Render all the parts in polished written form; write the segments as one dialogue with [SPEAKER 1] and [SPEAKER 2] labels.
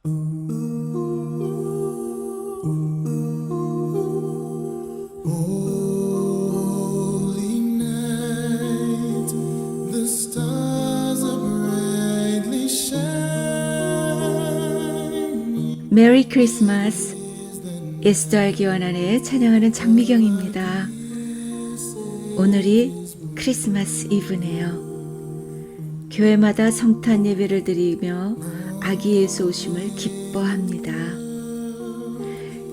[SPEAKER 1] Holy night, the stars are brightly shining.
[SPEAKER 2] 메리 크리스마스. 예수도 알기 원하네 찬양하는 장미경입니다. 오늘이 크리스마스 이브네요. 교회마다 성탄 예배를 드리며 아기 예수 오심을 기뻐합니다.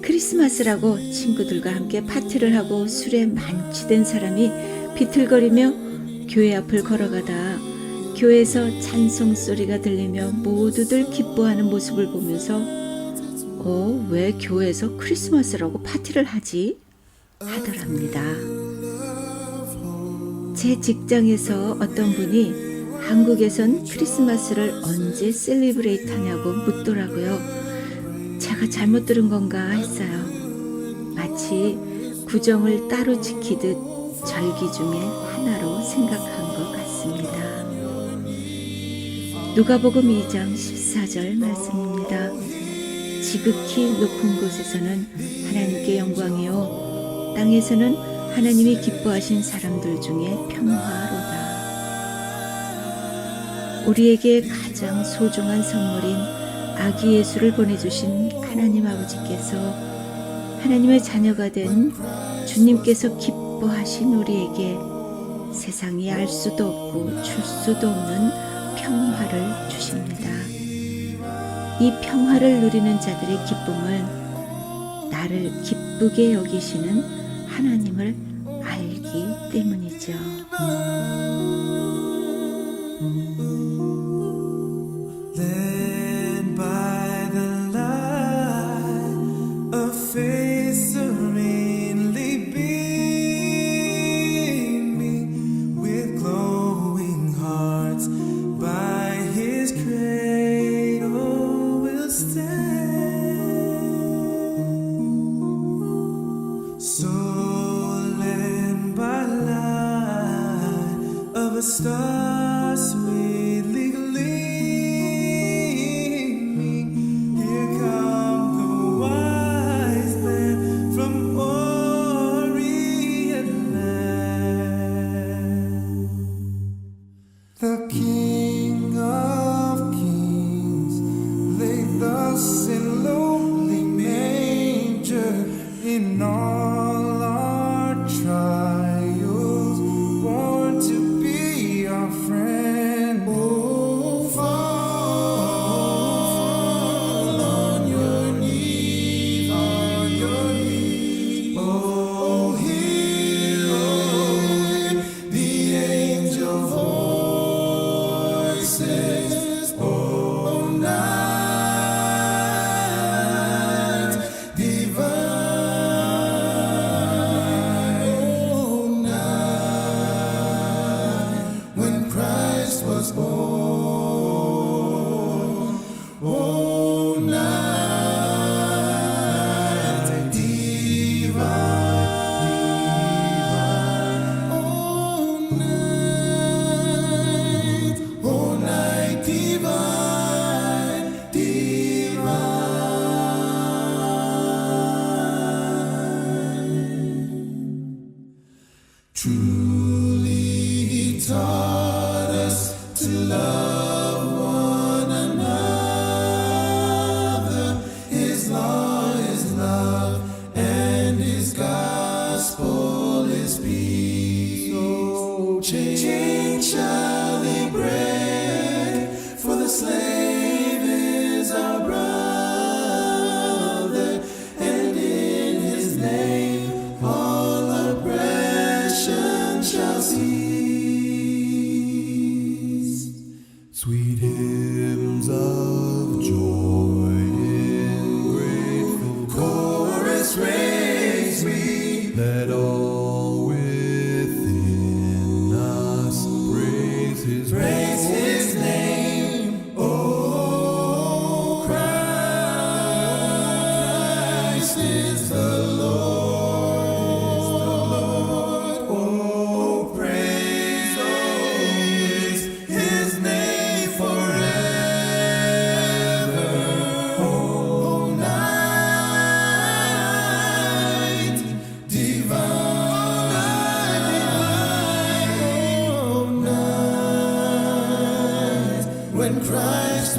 [SPEAKER 2] 크리스마스라고 친구들과 함께 파티를 하고 술에 만취된 사람이 비틀거리며 교회 앞을 걸어가다 교회에서 찬송 소리가 들리며 모두들 기뻐하는 모습을 보면서 왜 교회에서 크리스마스라고 파티를 하지? 하더랍니다. 제 직장에서 어떤 분이 한국에선 크리스마스를 언제 셀리브레이트 하냐고 묻더라고요. 제가 잘못 들은 건가 했어요. 마치 구정을 따로 지키듯 절기 중에 하나로 생각한 것 같습니다. 누가복음 2장 14절 말씀입니다. 지극히 높은 곳에서는 하나님께 영광이요 땅에서는 하나님이 기뻐하신 사람들 중에 평화로다. 우리에게 가장 소중한 선물인 아기 예수를 보내주신 하나님 아버지께서 하나님의 자녀가 된 주님께서 기뻐하신 우리에게 세상이 알 수도 없고 줄 수도 없는 평화를 주십니다. 이 평화를 누리는 자들의 기쁨은 나를 기쁘게 여기시는 하나님을 알기 때문이죠.
[SPEAKER 1] Led by the light, a face serenely beaming, with glowing hearts, by His cradle will stand. So led by light,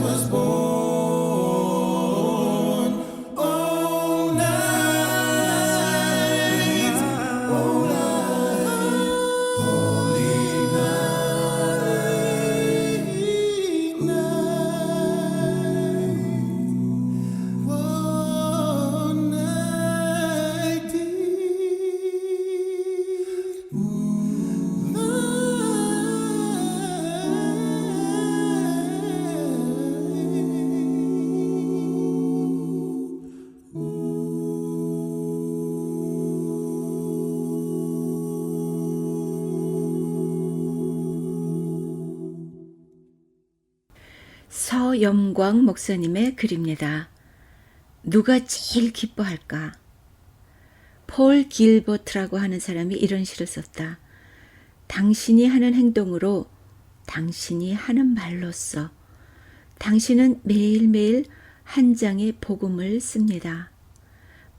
[SPEAKER 1] was born. All night, all night, holy night, one night,
[SPEAKER 2] 서영광 목사님의 글입니다. 누가 제일 기뻐할까? 폴 길버트라고 하는 사람이 이런 시를 썼다. 당신이 하는 행동으로, 당신이 하는 말로써 당신은 매일매일 한 장의 복음을 씁니다.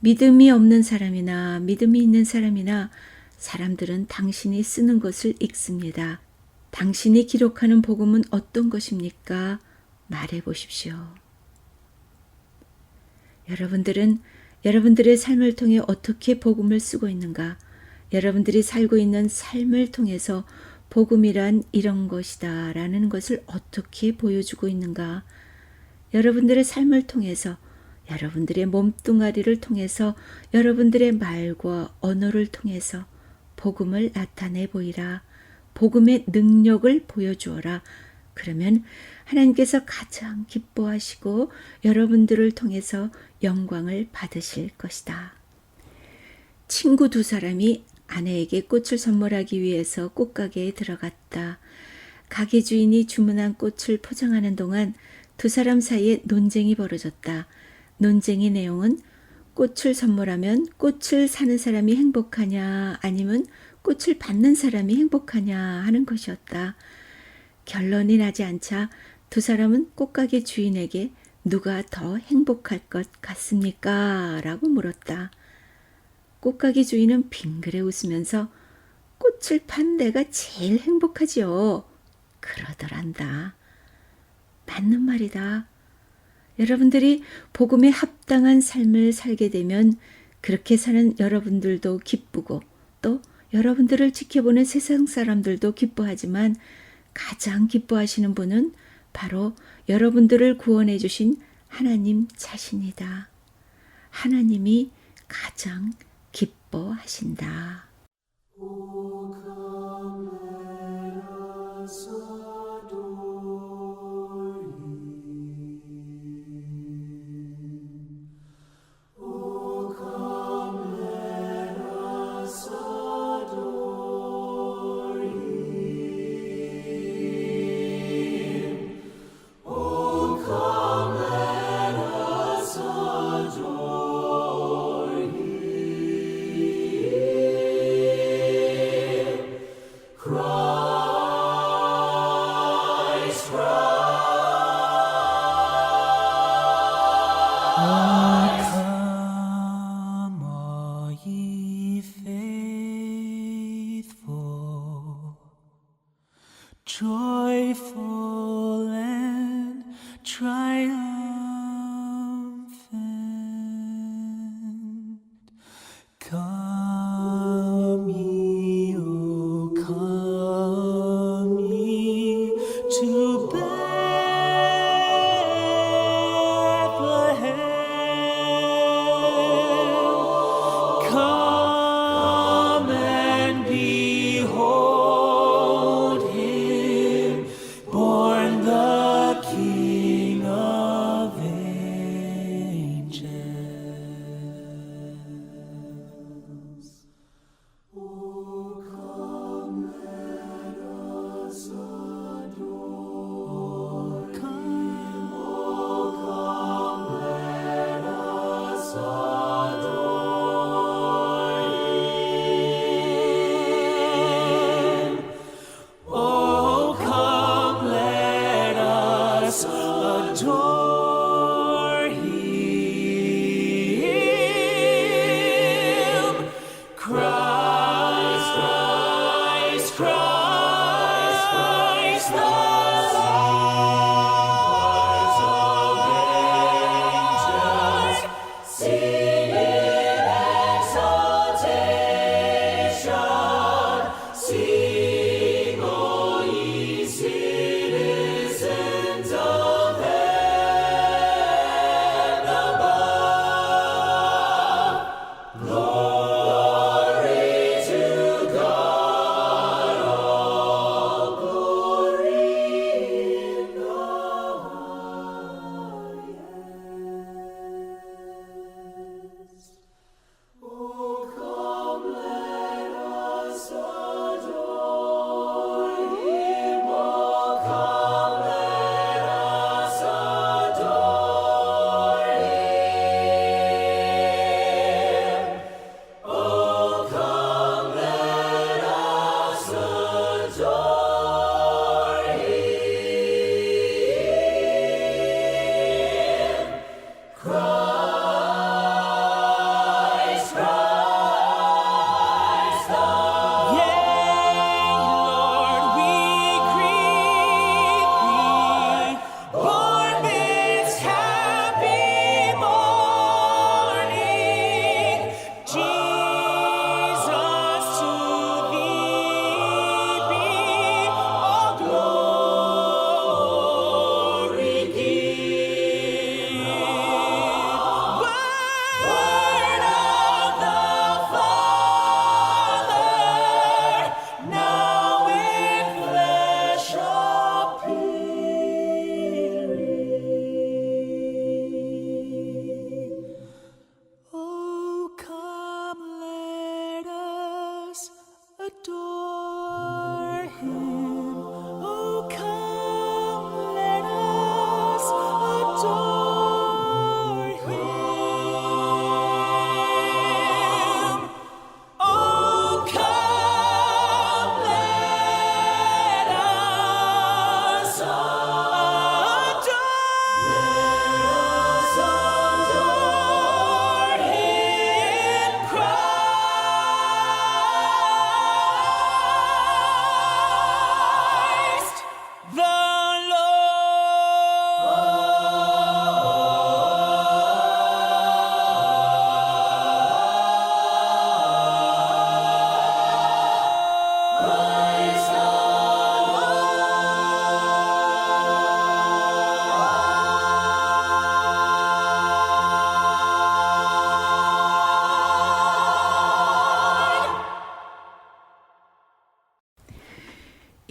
[SPEAKER 2] 믿음이 없는 사람이나 믿음이 있는 사람이나 사람들은 당신이 쓰는 것을 읽습니다. 당신이 기록하는 복음은 어떤 것입니까? 말해 보십시오. 여러분들은 여러분들의 삶을 통해 어떻게 복음을 쓰고 있는가? 여러분들이 살고 있는 삶을 통해서 복음이란 이런 것이다 라는 것을 어떻게 보여주고 있는가? 여러분들의 삶을 통해서, 여러분들의 몸뚱아리를 통해서, 여러분들의 말과 언어를 통해서 복음을 나타내 보이라. 복음의 능력을 보여주어라. 그러면 하나님께서 가장 기뻐하시고 여러분들을 통해서 영광을 받으실 것이다. 친구 두 사람이 아내에게 꽃을 선물하기 위해서 꽃가게에 들어갔다. 가게 주인이 주문한 꽃을 포장하는 동안 두 사람 사이에 논쟁이 벌어졌다. 논쟁의 내용은 꽃을 선물하면 꽃을 사는 사람이 행복하냐 아니면 꽃을 받는 사람이 행복하냐 하는 것이었다. 결론이 나지 않자 두 사람은 꽃가게 주인에게 누가 더 행복할 것 같습니까? 라고 물었다. 꽃가게 주인은 빙그레 웃으면서 꽃을 판 내가 제일 행복하지요. 그러더란다. 맞는 말이다. 여러분들이 복음에 합당한 삶을 살게 되면 그렇게 사는 여러분들도 기쁘고 또 여러분들을 지켜보는 세상 사람들도 기뻐하지만 가장 기뻐하시는 분은 바로 여러분들을 구원해 주신 하나님 자신이다. 하나님이 가장 기뻐하신다.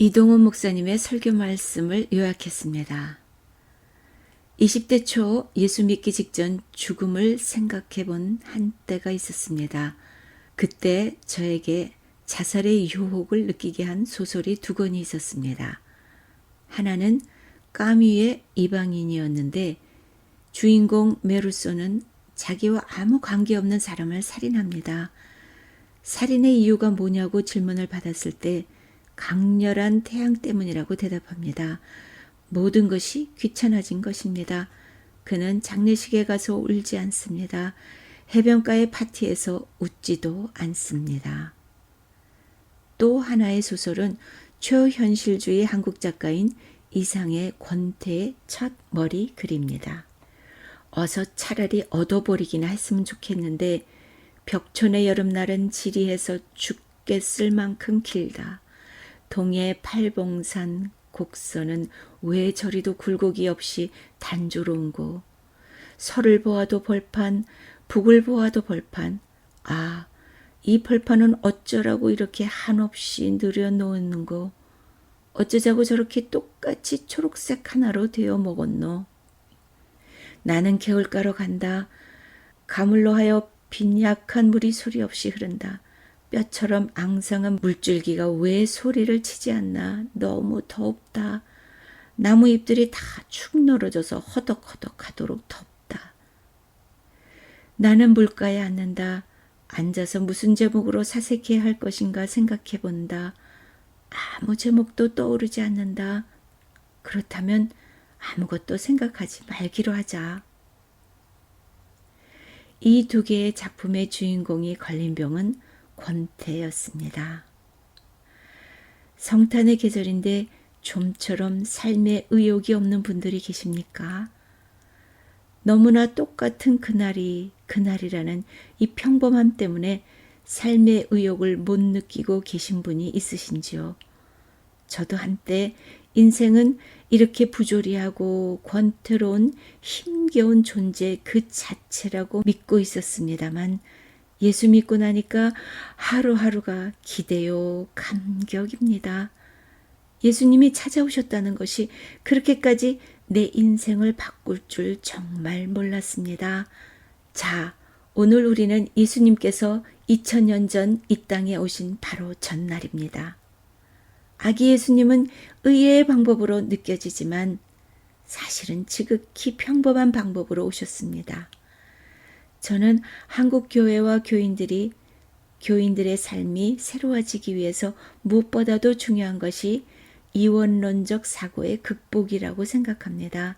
[SPEAKER 2] 이동훈 목사님의 설교 말씀을 요약했습니다. 20대 초 예수 믿기 직전 죽음을 생각해 본 한때가 있었습니다. 그때 저에게 자살의 유혹을 느끼게 한 소설이 두 권이 있었습니다. 하나는 까뮈의 이방인이었는데 주인공 메루소는 자기와 아무 관계없는 사람을 살인합니다. 살인의 이유가 뭐냐고 질문을 받았을 때 강렬한 태양 때문이라고 대답합니다. 모든 것이 귀찮아진 것입니다. 그는 장례식에 가서 울지 않습니다. 해변가의 파티에서 웃지도 않습니다. 또 하나의 소설은 초현실주의 한국 작가인 이상의 권태의 첫 머리 글입니다. 어서 차라리 얻어버리기나 했으면 좋겠는데 벽촌의 여름날은 지리해서 죽겠을 만큼 길다. 동해 팔봉산 곡선은 왜 저리도 굴곡이 없이 단조로운고. 서를 보아도 벌판, 북을 보아도 벌판. 아, 이 벌판은 어쩌라고 이렇게 한없이 늘여놓았는고. 어쩌자고 저렇게 똑같이 초록색 하나로 되어 먹었노. 나는 개울가로 간다. 가물로 하여 빈약한 물이 소리 없이 흐른다. 뼈처럼 앙상한 물줄기가 왜 소리를 치지 않나. 너무 덥다. 나무 잎들이 다 축 늘어져서 허덕허덕하도록 덥다. 나는 물가에 앉는다. 앉아서 무슨 제목으로 사색해야 할 것인가 생각해 본다. 아무 제목도 떠오르지 않는다. 그렇다면 아무것도 생각하지 말기로 하자. 이 두 개의 작품의 주인공이 걸린 병은 권태였습니다. 성탄의 계절인데 좀처럼 삶에 의욕이 없는 분들이 계십니까? 너무나 똑같은 그날이라는 이 평범함 때문에 삶의 의욕을 못 느끼고 계신 분이 있으신지요? 저도 한때 인생은 이렇게 부조리하고 권태로운 힘겨운 존재 그 자체라고 믿고 있었습니다만 예수 믿고 나니까 하루하루가 기대요 감격입니다. 예수님이 찾아오셨다는 것이 그렇게까지 내 인생을 바꿀 줄 정말 몰랐습니다. 자, 오늘 우리는 예수님께서 2000년 전 이 땅에 오신 바로 전날입니다. 아기 예수님은 의외의 방법으로 느껴지지만 사실은 지극히 평범한 방법으로 오셨습니다. 저는 한국 교회와 교인들의 삶이 새로워지기 위해서 무엇보다도 중요한 것이 이원론적 사고의 극복이라고 생각합니다.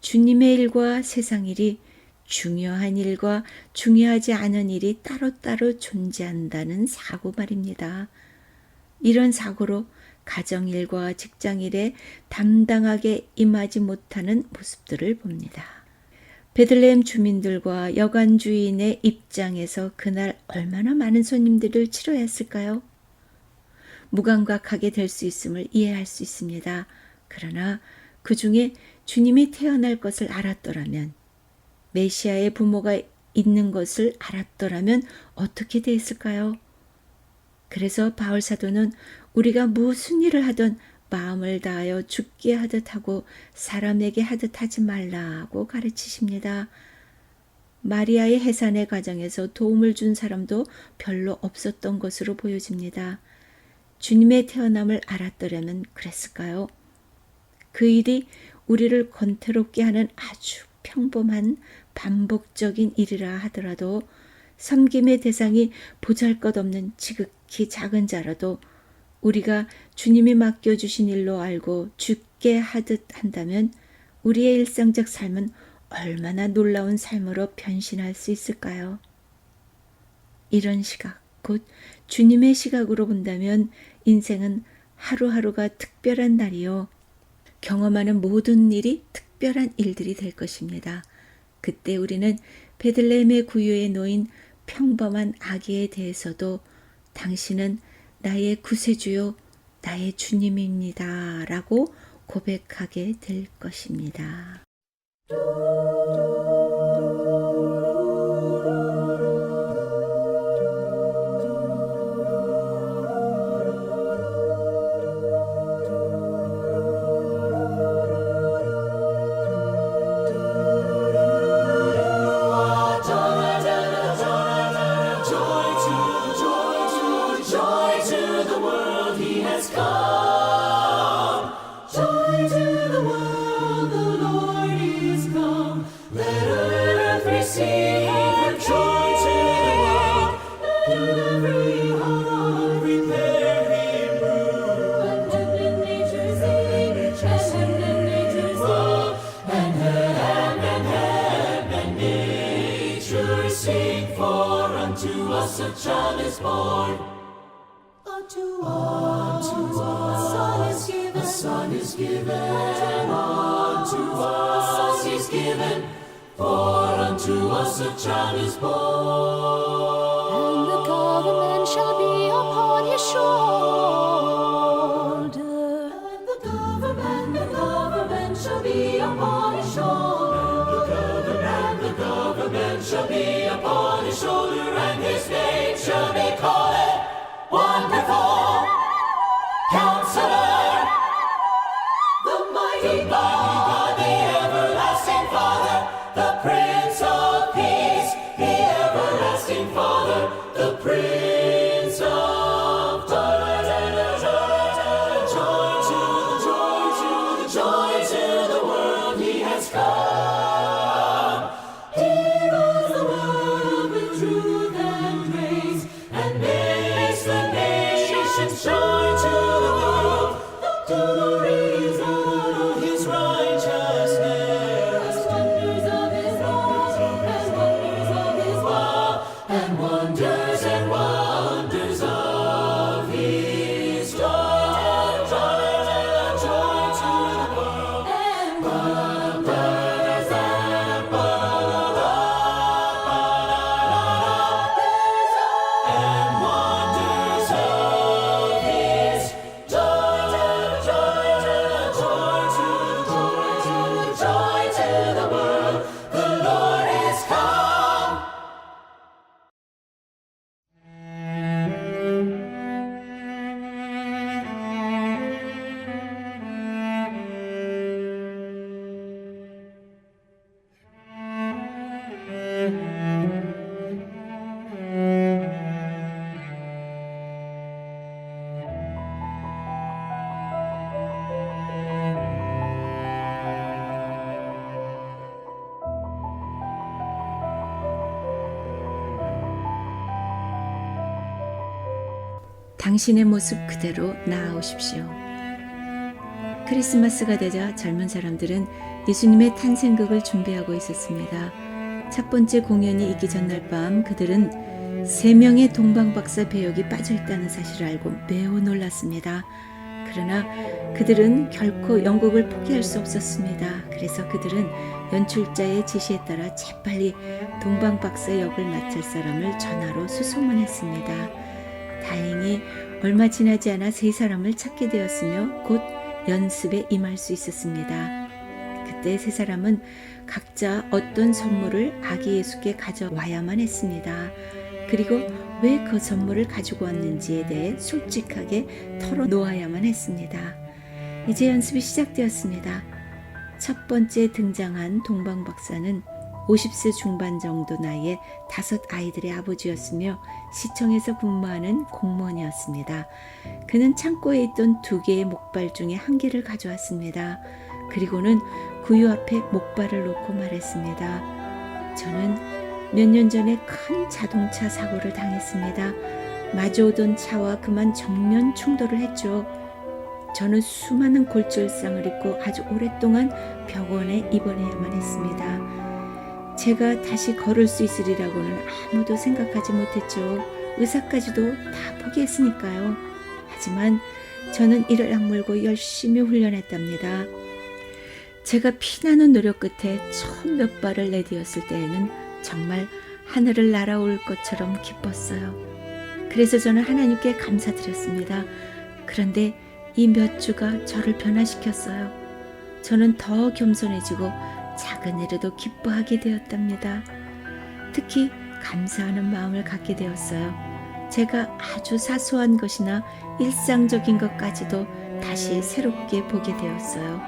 [SPEAKER 2] 주님의 일과 세상 일이 중요한 일과 중요하지 않은 일이 따로따로 존재한다는 사고 말입니다. 이런 사고로 가정일과 직장일에 담당하게 임하지 못하는 모습들을 봅니다. 베들레헴 주민들과 여관 주인의 입장에서 그날 얼마나 많은 손님들을 치료했을까요? 무감각하게 될 수 있음을 이해할 수 있습니다. 그러나 그 중에 주님이 태어날 것을 알았더라면, 메시아의 부모가 있는 것을 알았더라면 어떻게 됐을까요? 그래서 바울 사도는 우리가 무슨 일을 하든 마음을 다하여 죽게 하듯 하고 사람에게 하듯 하지 말라고 가르치십니다. 마리아의 해산의 과정에서 도움을 준 사람도 별로 없었던 것으로 보여집니다. 주님의 태어남을 알았더라면 그랬을까요? 그 일이 우리를 권태롭게 하는 아주 평범한 반복적인 일이라 하더라도 섬김의 대상이 보잘것없는 지극히 작은 자라도 우리가 주님이 맡겨주신 일로 알고 죽게 하듯 한다면 우리의 일상적 삶은 얼마나 놀라운 삶으로 변신할 수 있을까요? 이런 시각, 곧 주님의 시각으로 본다면 인생은 하루하루가 특별한 날이요. 경험하는 모든 일이 특별한 일들이 될 것입니다. 그때 우리는 베들레헴의 구유에 놓인 평범한 아기에 대해서도 당신은 나의 구세주요, 나의 주님입니다. 라고 고백하게 될 것입니다.
[SPEAKER 1] Let earth receive her joy to the world. Let every heart prepare him room. And heaven and nature sing, and heaven and nature sing, and heaven and nature sing. For unto us a child is born. Unto us a son is given. Unto us is given. For unto us a child is born.
[SPEAKER 3] And the government shall be upon his shoulder.
[SPEAKER 1] And the government shall be upon his shoulder. And the government shall be upon his shoulder. And his name shall be called Wonderful Counselor, the mighty God, the everlasting Father, the Prince of Peace, the everlasting Father, the Prince of joy to the world he has come. He rules the world with truth and grace, and makes the nations join to the world, to the reason of his righteousness, wonders of his law, and wonders of his law, and wonders of his joy to the world, and wonders of his joy to the world. The Lord is come.
[SPEAKER 2] 당신의 모습 그대로 나아오십시오. 크리스마스가 되자 젊은 사람들은 예수님의 탄생극을 준비하고 있었습니다. 첫 번째 공연이 있기 전날 밤 그들은 3명의 동방박사 배역이 빠져있다는 사실을 알고 매우 놀랐습니다. 그러나 그들은 결코 연극을 포기할 수 없었습니다. 그래서 그들은 연출자의 지시에 따라 재빨리 동방박사 역을 맡을 사람을 전화로 수소문했습니다. 다행히 얼마 지나지 않아 3사람을 찾게 되었으며 곧 연습에 임할 수 있었습니다. 그때 3사람은 각자 어떤 선물을 아기 예수께 가져와야만 했습니다. 그리고 왜 그 선물을 가지고 왔는지에 대해 솔직하게 털어놓아야만 했습니다. 이제 연습이 시작되었습니다. 첫 번째 등장한 동방박사는 50세 중반 정도 나이의 5 아이들의 아버지였으며 시청에서 근무하는 공무원이었습니다. 그는 창고에 있던 2개의 목발 중에 1개를 가져왔습니다. 그리고는 구유 앞에 목발을 놓고 말했습니다. 저는 몇 년 전에 큰 자동차 사고를 당했습니다. 마주오던 차와 그만 정면 충돌을 했죠. 저는 수많은 골절상을 입고 아주 오랫동안 병원에 입원해야만 했습니다. 제가 다시 걸을 수 있으리라고는 아무도 생각하지 못했죠. 의사까지도 다 포기했으니까요. 하지만 저는 이를 악물고 열심히 훈련했답니다. 제가 피나는 노력 끝에 처음 몇 발을 내디뎠을 때에는 정말 하늘을 날아올 것처럼 기뻤어요. 그래서 저는 하나님께 감사드렸습니다. 그런데 이 몇 주가 저를 변화시켰어요. 저는 더 겸손해지고 작은 일에도 기뻐하게 되었답니다. 특히 감사하는 마음을 갖게 되었어요. 제가 아주 사소한 것이나 일상적인 것까지도 다시 새롭게 보게 되었어요.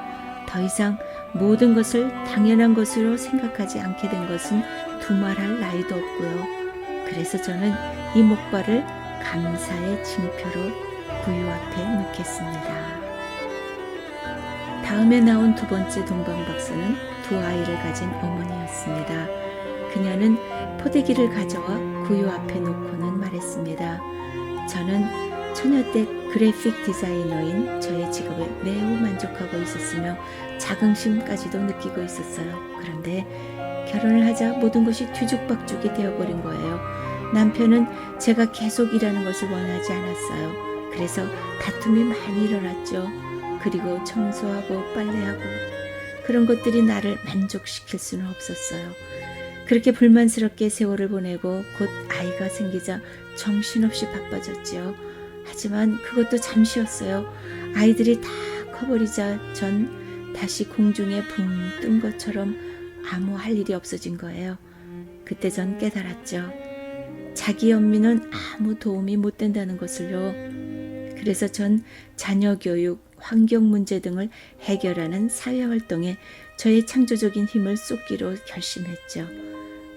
[SPEAKER 2] 더 이상 모든 것을 당연한 것으로 생각하지 않게 된 것은 두말할 나위도 없고요. 그래서 저는 이 목발을 감사의 징표로 구유 앞에 놓겠습니다. 다음에 나온 2번째 동방박사는 2 아이를 가진 어머니 되었습니다. 그녀는 포대기를 가져와 구유 앞에 놓고는 말했습니다. 저는 처녀 때 그래픽 디자이너인 저의 직업에 매우 만족하고 있었으며 자긍심까지도 느끼고 있었어요. 그런데 결혼을 하자 모든 것이 뒤죽박죽이 되어버린 거예요. 남편은 제가 계속 일하는 것을 원하지 않았어요. 그래서 다툼이 많이 일어났죠. 그리고 청소하고 빨래하고 그런 것들이 나를 만족시킬 수는 없었어요. 그렇게 불만스럽게 세월을 보내고 곧 아이가 생기자 정신없이 바빠졌지요. 하지만 그것도 잠시였어요. 아이들이 다 커버리자 전 다시 공중에 붕 뜬 것처럼 아무 할 일이 없어진 거예요. 그때 전 깨달았죠. 자기 연민은 아무 도움이 못 된다는 것을요. 그래서 전 자녀 교육, 환경 문제 등을 해결하는 사회활동에 저의 창조적인 힘을 쏟기로 결심했죠.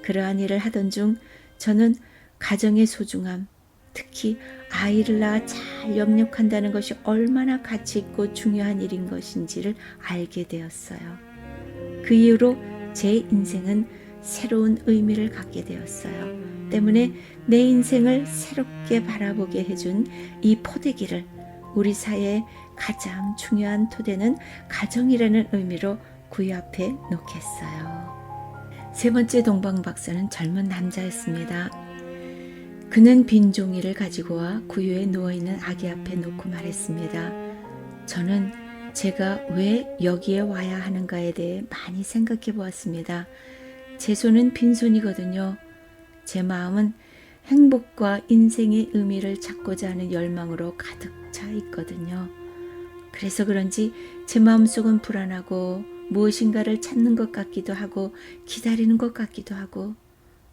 [SPEAKER 2] 그러한 일을 하던 중 저는 가정의 소중함, 특히 아이를 낳아 잘 영육한다는 것이 얼마나 가치 있고 중요한 일인 것인지를 알게 되었어요. 그 이후로 제 인생은 새로운 의미를 갖게 되었어요. 때문에 내 인생을 새롭게 바라보게 해준 이 포대기를 우리 사회의 가장 중요한 토대는 가정이라는 의미로 구유 앞에 놓겠어요. 세 번째 동방박사는 젊은 남자였습니다. 그는 빈 종이를 가지고 와 구유에 누워있는 아기 앞에 놓고 말했습니다. 저는 제가 왜 여기에 와야 하는가에 대해 많이 생각해 보았습니다. 제 손은 빈손이거든요. 제 마음은 행복과 인생의 의미를 찾고자 하는 열망으로 가득 차 있거든요. 그래서 그런지 제 마음속은 불안하고 무엇인가를 찾는 것 같기도 하고 기다리는 것 같기도 하고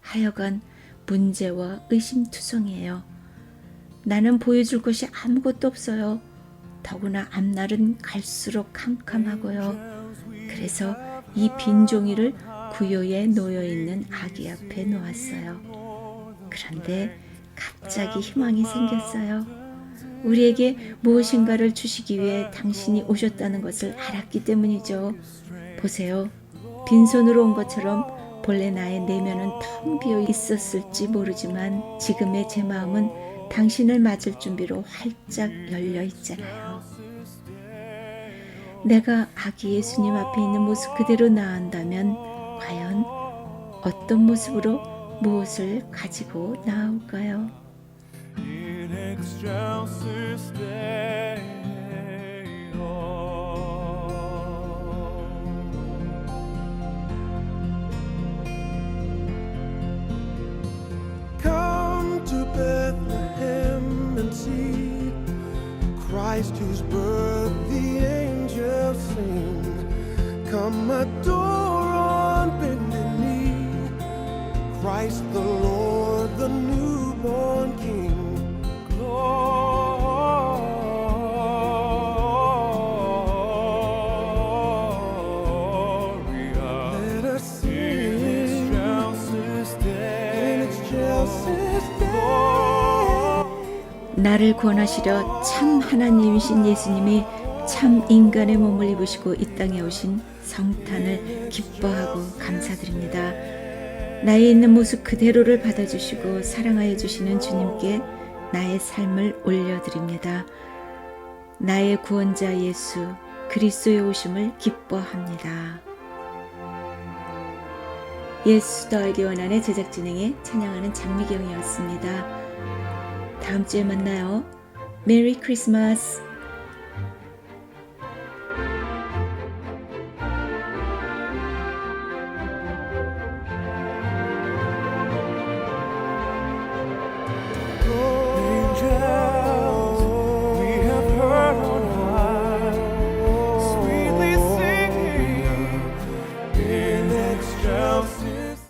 [SPEAKER 2] 하여간 문제와 의심투성이에요. 나는 보여줄 것이 아무것도 없어요. 더구나 앞날은 갈수록 캄캄하고요. 그래서 이 빈 종이를 구유에 놓여있는 아기 앞에 놓았어요. 그런데 갑자기 희망이 생겼어요. 우리에게 무엇인가를 주시기 위해 당신이 오셨다는 것을 알았기 때문이죠. 보세요. 빈손으로 온 것처럼 본래 나의 내면은 텅 비어 있었을지 모르지만 지금의 제 마음은 당신을 맞을 준비로 활짝 열려 있잖아요. 내가 아기 예수님 앞에 있는 모습 그대로 나온다면 과연 어떤 모습으로 무엇을 가지고 나올까요?
[SPEAKER 1] In excelsis Deo. Come to Bethlehem and see Christ whose birth the angels sing. Come adore on bended knee Christ the Lord, the newborn King. Gloria. Let us sing in excelsis Deo.
[SPEAKER 2] 나를 구원하시려 참 하나님이신 예수님이 참 인간의 몸을 입으시고 이 땅에 오신 성탄을 기뻐하고 감사드립니다. 나의 있는 모습 그대로를 받아주시고 사랑하여 주시는 주님께 나의 삶을 올려드립니다. 나의 구원자 예수 그리스도의 오심을 기뻐합니다. 예수 더하기 원한의 제작 진행에 찬양하는 장미경이었습니다. 다음 주에 만나요. 메리 크리스마스.
[SPEAKER 1] Angels, we have heard on high, sweetly singing in excelsis